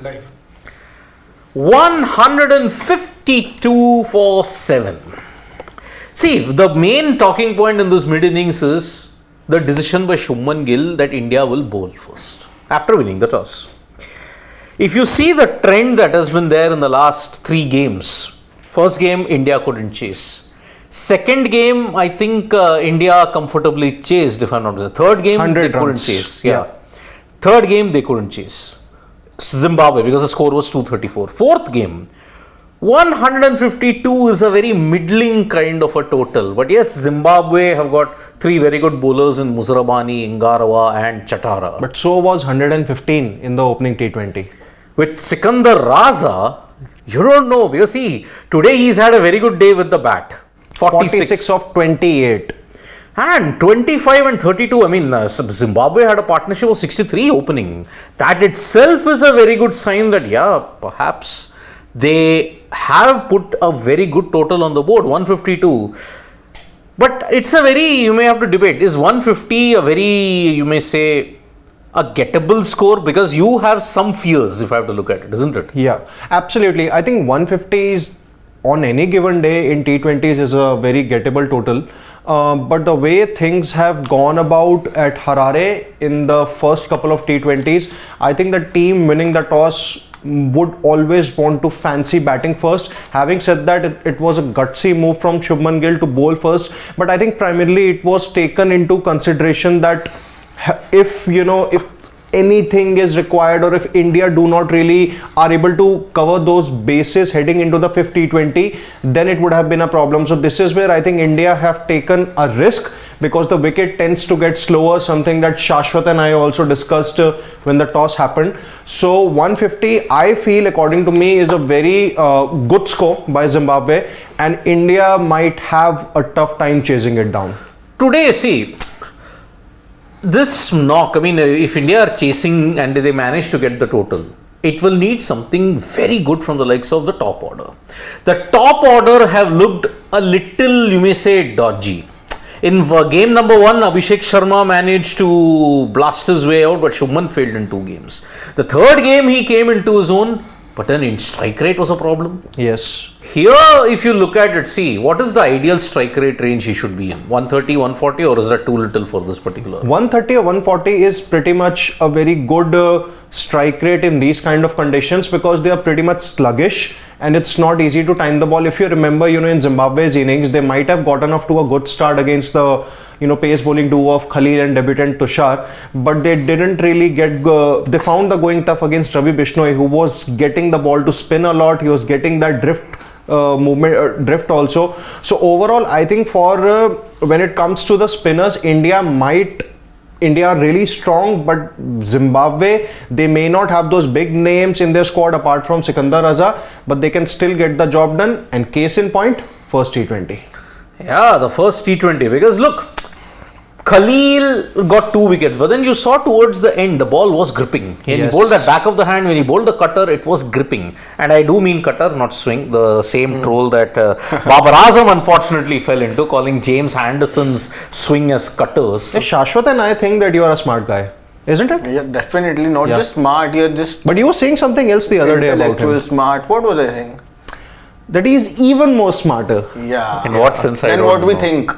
Live. 152 for 7. See, the main talking point in this mid-innings is the decision by Shubman Gill that India will bowl first after winning the toss. If you see the trend that has been there in the last 3 games, first game India couldn't chase. Second game, I think India comfortably chased, if I'm not mistaken. Third game, they couldn't chase. Yeah. Third game, they couldn't chase Zimbabwe because the score was 234. Fourth game, 152 is a very middling kind of a total. But yes, Zimbabwe have got 3 very good bowlers in Muzarabani, Ingarawa and Chatara. But so was 115 in the opening T20. With Sikandar Raza, you don't know, because see, today he's had a very good day with the bat. 46 of 28. And 25 and 32, I mean, Zimbabwe had a partnership of 63 opening. That itself is a very good sign that, yeah, perhaps they have put a very good total on the board, 152. But it's a very, you may have to debate, is 150 a very, you may say, a gettable score? Because you have some fears, if I have to look at it, isn't it? Yeah, absolutely. I think 150 is on any given day in T20s is a very gettable total. But the way things have gone about at Harare in the first couple of T20s, I think the team winning the toss would always want to fancy batting first. Having said that, it was a gutsy move from Shubman Gill to bowl first. But I think primarily it was taken into consideration that if anything is required, or if India do not really are able to cover those bases heading into the 5th T20, then it would have been a problem. So this is where I think India have taken a risk, because the wicket tends to get slower, something that Shashwat and I also discussed when the toss happened. So 150, I feel, according to me, is a very good score by Zimbabwe, and India might have a tough time chasing it down. Today, see, this knock, I mean, if India are chasing and they manage to get the total, it will need something very good from the likes of the top order. The top order have looked a little, you may say, dodgy. In game number 1, Abhishek Sharma managed to blast his way out, but Shubman failed in 2 games. The third game, he came into his own, but then in strike rate was a problem. Yes. Here, if you look at it, see, what is the ideal strike rate range he should be in? 130, 140, or is that too little for this particular? 130 or 140 is pretty much a very good strike rate in these kind of conditions, because they are pretty much sluggish and it's not easy to time the ball. If you remember, in Zimbabwe's innings, they might have gotten off to a good start against the pace bowling duo of Khalil and debutant Tushar, but they didn't really get they found the going tough against Ravi Bishnoi, who was getting the ball to spin a lot. He was getting that drift drift also. So overall, I think for when it comes to the spinners, India are really strong, but Zimbabwe, they may not have those big names in their squad apart from Sikandar Raza, but they can still get the job done. And case in point, first T20. Yeah, the first T20, because look, Khalil got 2 wickets, but then you saw towards the end, the ball was gripping. When he bowled that back of the hand, when he bowled the cutter, it was gripping. And I do mean cutter, not swing, the same troll that Babar Azam unfortunately fell into, calling James Anderson's swing as cutters. Hey, Shashwat and I think that you are a smart guy, isn't it? Yeah, definitely. Not just smart, you're just... But you were saying something else the other day about him. Intellectual smart. What was I saying? That he is even more smarter. Yeah. In what sense? And what we think.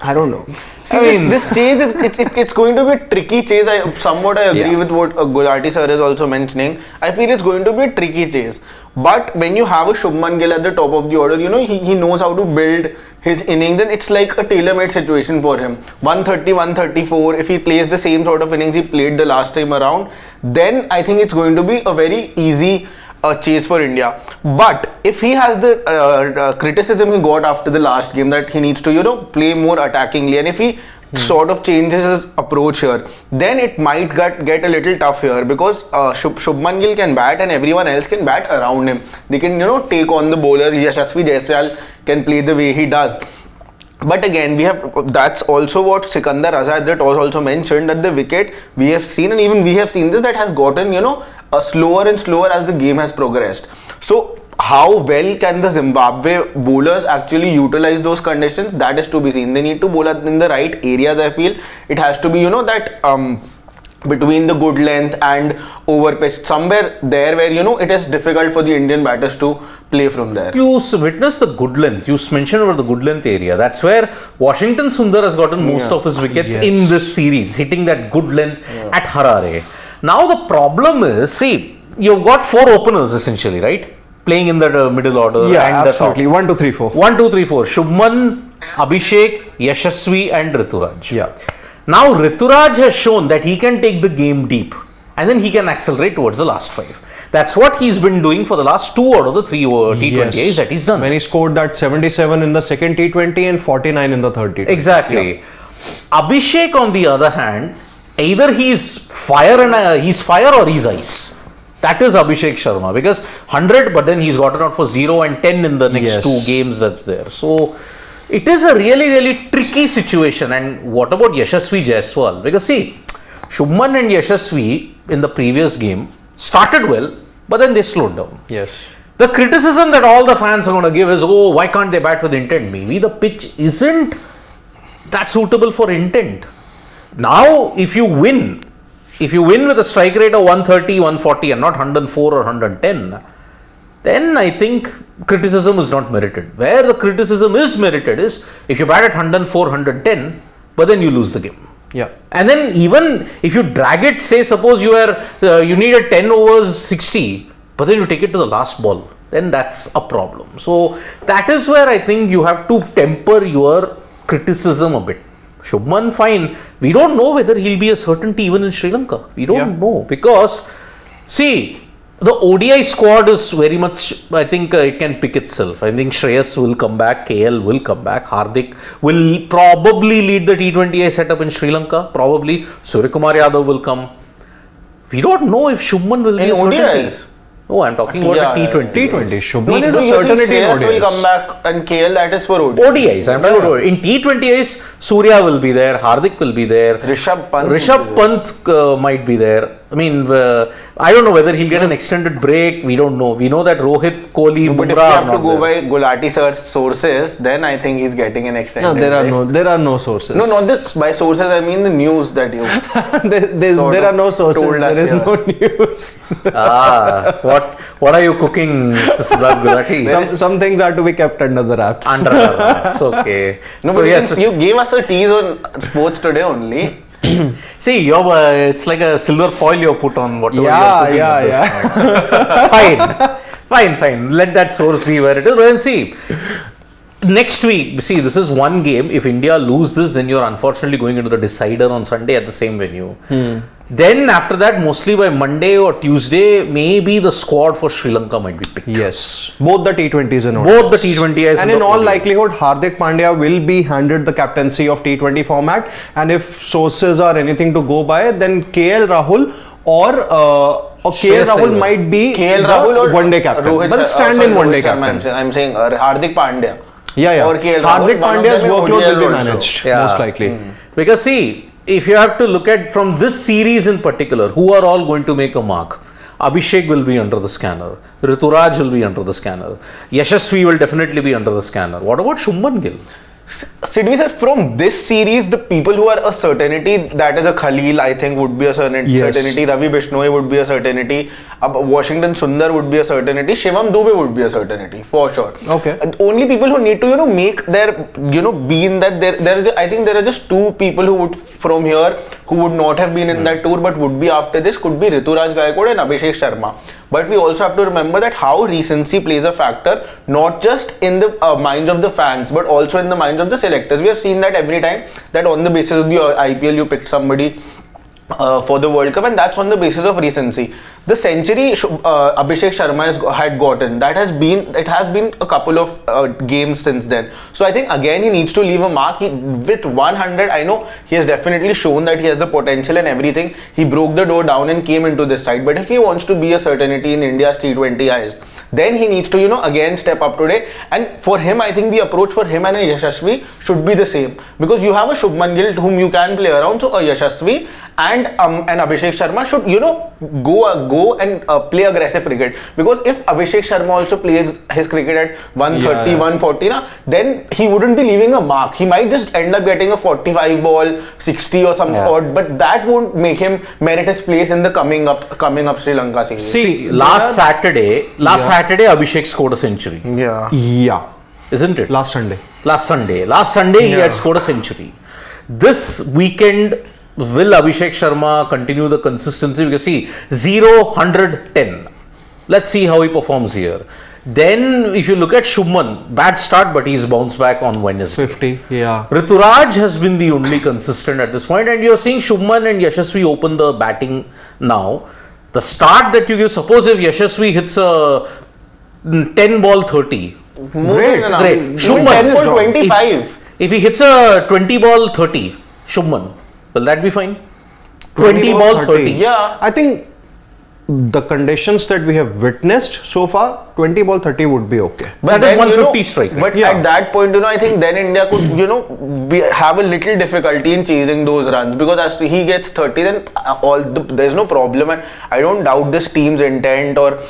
I don't know. See, this chase is it's going to be a tricky chase. I agree with what Gulati sir is also mentioning. I feel it's going to be a tricky chase. But when you have a Shubman Gill at the top of the order, he knows how to build his innings, and it's like a tailor-made situation for him. 130, 134, if he plays the same sort of innings he played the last time around, then I think it's going to be a very easy chase for India. But if he has the criticism he got after the last game, that he needs to play more attackingly, and if he sort of changes his approach here, then it might get a little tough here, because Shubman Gill can bat and everyone else can bat around him. They can take on the bowlers. Yashasvi Jaiswal can play the way he does. But again, that's also what Sikandar Raza that was also mentioned, that the wicket we have seen, and even we have seen this, that has gotten slower and slower as the game has progressed. So how well can the Zimbabwe bowlers actually utilize those conditions? That is to be seen. They need to bowl in the right areas. I feel it has to be that between the good length and over pitch, somewhere there where it is difficult for the Indian batters to play from there. You witnessed the good length. You mentioned about the good length area. That's where Washington Sundar has gotten most of his wickets in this series, hitting that good length at Harare. Now the problem is, see, you've got 4 openers essentially, right? Playing in the middle order. Yeah, and absolutely. The top. 1, 2, 3, 4. 1, 2, 3, 4. Shubman, Abhishek, Yashasvi, and Rituraj. Yeah. Now Rituraj has shown that he can take the game deep, and then he can accelerate towards the last 5. That's what he's been doing for the last 2 out of the 3 T20Is that he's done. When he scored that 77 in the second T20 and 49 in the third T20. Exactly. Yeah. Abhishek, on the other hand, either he's fire or he's ice. That is Abhishek Sharma, because 100, but then he's gotten out for 0 and 10 in the next 2 games that's there. So it is a really, really tricky situation. And what about Yashasvi Jaiswal? Because see, Shubman and Yashasvi in the previous game started well, but then they slowed down. Yes. The criticism that all the fans are going to give is, oh, why can't they bat with intent? Maybe the pitch isn't that suitable for intent. Now, if you win with a strike rate of 130, 140 and not 104 or 110, then I think criticism is not merited. Where the criticism is merited is if you bat at 104, 110, but then you lose the game. Yeah. And then even if you drag it, say suppose you needed 10 overs 60, but then you take it to the last ball, then that's a problem. So that is where I think you have to temper your criticism a bit. Shubman, fine. We don't know whether he'll be a certainty even in Sri Lanka. We don't know, because see, the ODI squad is very much, I think it can pick itself. I think Shreyas will come back, KL will come back, Hardik will probably lead the T20I setup in Sri Lanka, probably. Suryakumar Yadav will come. We don't know if Shubman will be a certainty. ODIs? No, I'm talking about the T20. T20. Shubman is a so certainty in Shreyas ODIs. will come back and KL, that is for ODIs. ODIs, I'm talking about. In T20Is, Surya will be there, Hardik will be there. Rishabh Pant might be there. I mean, I don't know whether he'll get an extended break. We don't know. We know that Rohit, Kohli, But Bumrah if you have are to not go there. by Gulati sir's sources, then I think he's getting an extended No, there are no sources. No, not this. By sources, I mean the news that you. there are no sources. told us There is here. no news. What are you cooking, Mr. Siddharth Gulati? Some things are to be kept under the wraps. Under the wraps, okay. No, So but yes, you gave us a tease on sports today only. see, it's like a silver foil you put on whatever you're Yeah. cooking. Fine. Let that source be where it is. But then see, next week, see, this is one game. If India lose this, then you're unfortunately going into the decider on Sunday at the same venue. Then after that, mostly by Monday or Tuesday, maybe the squad for Sri Lanka might be picked. Yes, both the T20s and Both the T20Is and in all likelihood, Hardik Pandya will be handed the captaincy of T20 format. And if sources are anything to go by, then KL Rahul or KL Rahul might be KL the Rahul or one-day captain. Rohit But stand-in one-day captain. I'm saying Hardik Pandya. Yeah. Or KL Hardik Rahul, one of Pandya's them in workload will ODI be also. managed, Yeah. most likely. Because see, if you have to look at from this series in particular, who are all going to make a mark? Abhishek will be under the scanner. Rituraj will be under the scanner. Yashasvi will definitely be under the scanner. What about Shubman Gill? Sidvi sir, from this series, the people who are a certainty, that is a Khalil, I think, would be a certainty. Ravi Bishnoi would be a certainty. Washington Sundar would be a certainty. Shivam Dube would be a certainty, for sure. Okay. Only people who need to, make their, be in that. I think there are just 2 people who would, from here, who would not have been in that tour, but would be after this, could be Rituraj Gaikwad and Abhishek Sharma. But we also have to remember that how recency plays a factor, not just in the minds of the fans, but also in the minds of the selectors. We have seen that every time, that on the basis of the IPL, you picked somebody for the World Cup, and that's on the basis of recency. The century Abhishek Sharma had gotten, it has been a couple of games since then. So I think again he needs to leave a mark. With 100, I know he has definitely shown that he has the potential and everything. He broke the door down and came into this side. But if he wants to be a certainty in India's T20Is, then he needs to, again step up today. And for him, I think the approach for him and a Yashasvi should be the same, because you have a Shubman Gill whom you can play around, so a Yashasvi and an Abhishek Sharma should, go and play aggressive cricket. Because if Abhishek Sharma also plays his cricket at 130, 140, then he wouldn't be leaving a mark. He might just end up getting a 45 ball, 60 or something odd, but that won't make him merit his place in the coming up Sri Lanka series. See, last Saturday, Abhishek scored a century. Yeah. Isn't it? Last Sunday he had scored a century. This weekend, will Abhishek Sharma continue the consistency? Because see, 0, 100, 10. Let's see how he performs here. Then, if you look at Shubman, bad start, but he's bounced back on Wednesday. 50, yeah. Rituraj has been the only consistent at this point, and you're seeing Shubman and Yashasvi open the batting now. The start that you give, suppose if Yashasvi hits a 10 ball 30. Great. Shubman, 10 ball 25. If he hits a 20 ball 30, Shubman, will that be fine? 20 ball 30. Yeah. I think the conditions that we have witnessed so far, 20 ball 30 would be okay. But that is 150 strike rate. But at that point, I think then India could, have a little difficulty in chasing those runs, because as he gets 30, then there's no problem. And I don't doubt this team's intent or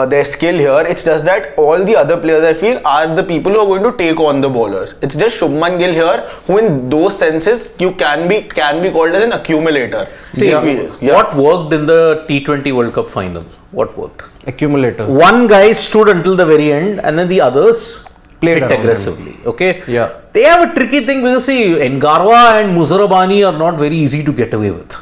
their skill here. It's just that all the other players, I feel, are the people who are going to take on the bowlers. It's just Shubman Gill here, who in those senses you can be called as an accumulator. See, what worked in the T20 World Cup final? What worked? Accumulator. One guy stood until the very end, and then the others Played hit aggressively. Okay? Yeah. They have a tricky thing, because see, Ngarwa and Muzarabani are not very easy to get away with.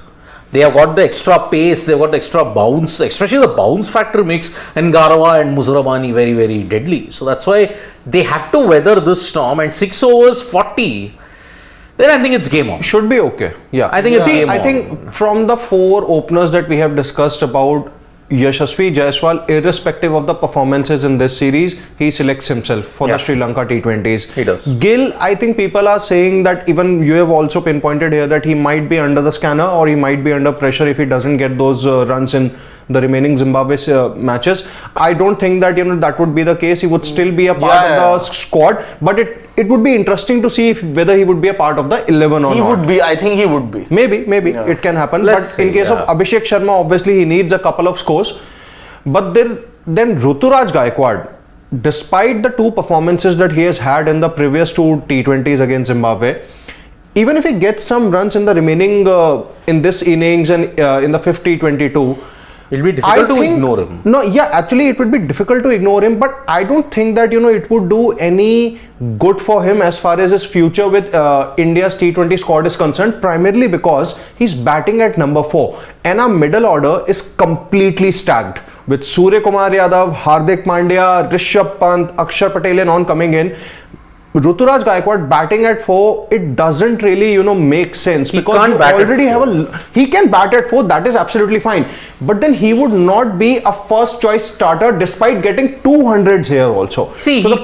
They have got the extra pace, they've got the extra bounce, especially the bounce factor makes Ngarwa and Muzarabani very, very deadly. So that's why they have to weather this storm, and 6 overs 40. Then I think it's game on. Should be okay. Yeah. I think it's game on. I think from the 4 openers that we have discussed about, Yashasvi Jaiswal, irrespective of the performances in this series, he selects himself for the Sri Lanka T20s. He does. Gill, I think people are saying that, even you have also pinpointed here, that he might be under the scanner, or he might be under pressure if he doesn't get those runs in the remaining Zimbabwe matches. I don't think that that would be the case. He would still be a part of the squad, but it would be interesting to see whether he would be a part of the 11 or not. He would be. I think he would be. Maybe it can happen. But in case of Abhishek Sharma, obviously he needs a couple of scores. But then Ruturaj Gaikwad, despite the 2 performances that he has had in the previous 2 T20s against Zimbabwe, even if he gets some runs in the remaining in this innings and in the 50-22, it'll be difficult to ignore him. No, yeah, actually it would be difficult to ignore him, but I don't think that it would do any good for him as far as his future with India's T20 squad is concerned, primarily because he's batting at number 4 and our middle order is completely stacked with Surya Kumar Yadav, Hardik Pandya, Rishabh Pant, Akshar Patel and on coming in. Ruturaj Gaikwad batting at 4, it doesn't really, make sense, because you already have he can bat at 4, that is absolutely fine. But then he would not be a first choice starter despite getting 200s here also. See, so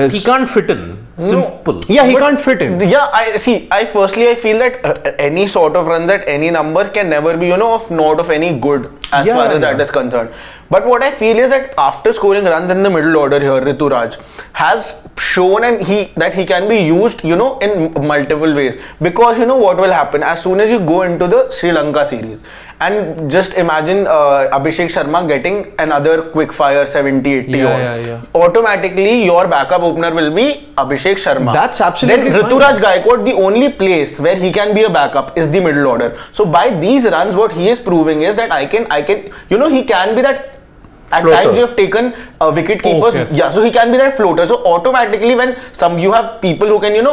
he can't fit in. Simple. Yeah, he can't fit in. Yeah, I feel that any sort of runs at any number can never be, not of any good as far as that is concerned. But what I feel is that after scoring runs in the middle order here, Rituraj has shown that he can be used, in multiple ways. Because what will happen as soon as you go into the Sri Lanka series, and just imagine Abhishek Sharma getting another quickfire 70-80 automatically your backup opener will be Abhishek Sharma. That's absolutely then Rituraj Gaikwad, the only place where he can be a backup is the middle order. So by these runs, what he is proving is that I can he can be that. At floater. times you have taken wicket keepers, so he can be that floater. So automatically when you have people who can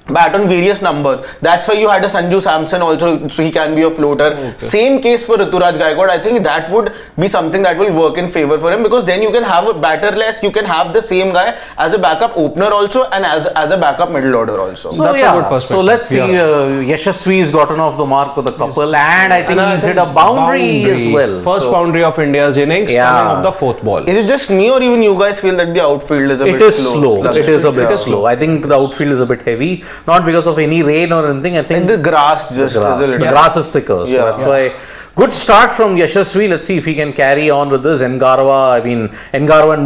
bat on various numbers, that's why you had a Sanju Samson also, so he can be a floater. Same case for Rituraj Gaikwad. I think that would be something that will work in favor for him, because then you can have a batterless, you can have the same guy as a backup opener also and as a backup middle order also. So that's a good perspective. So let's see, Yashasvi has gotten off the mark with a couple, and I think he's hit a boundary as well. First boundary of India's innings, coming off the 4th ball. Is it just me, or even you guys feel that the outfield is a bit slow? It is a bit slow. I think the outfield is a bit heavy. Not because of any rain or anything. I think the grass just is a little. The grass is thicker, so that's why. Good start from Yashasvi. Let's see if he can carry on with this. Engarwa and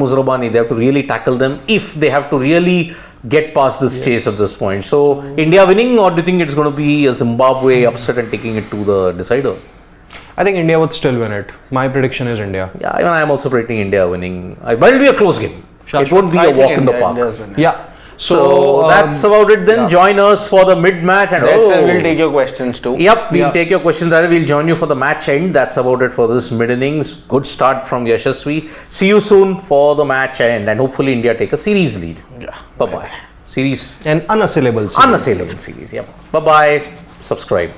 Muzrabani, they have to really tackle them if they have to really get past this chase at this point. So, India winning, or do you think it's going to be a Zimbabwe upset and taking it to the decider? I think India would still win it. My prediction is India. Yeah, even I am also predicting India winning. But it will be a close game. Sure. It won't be I a think walk in the park. India's winning. Yeah. So that's about it then. yeah. Join us for the mid-match. And We'll take your questions too. Yep, we'll Yeah. take your questions. We'll join you for the match end. That's about it for this mid-innings. Good start from Yashasvi. See you soon for the match end. And hopefully India take a series lead. Yeah. Bye-bye. Series. An unassailable series. Unassailable series. Yep. Bye-bye. Subscribe.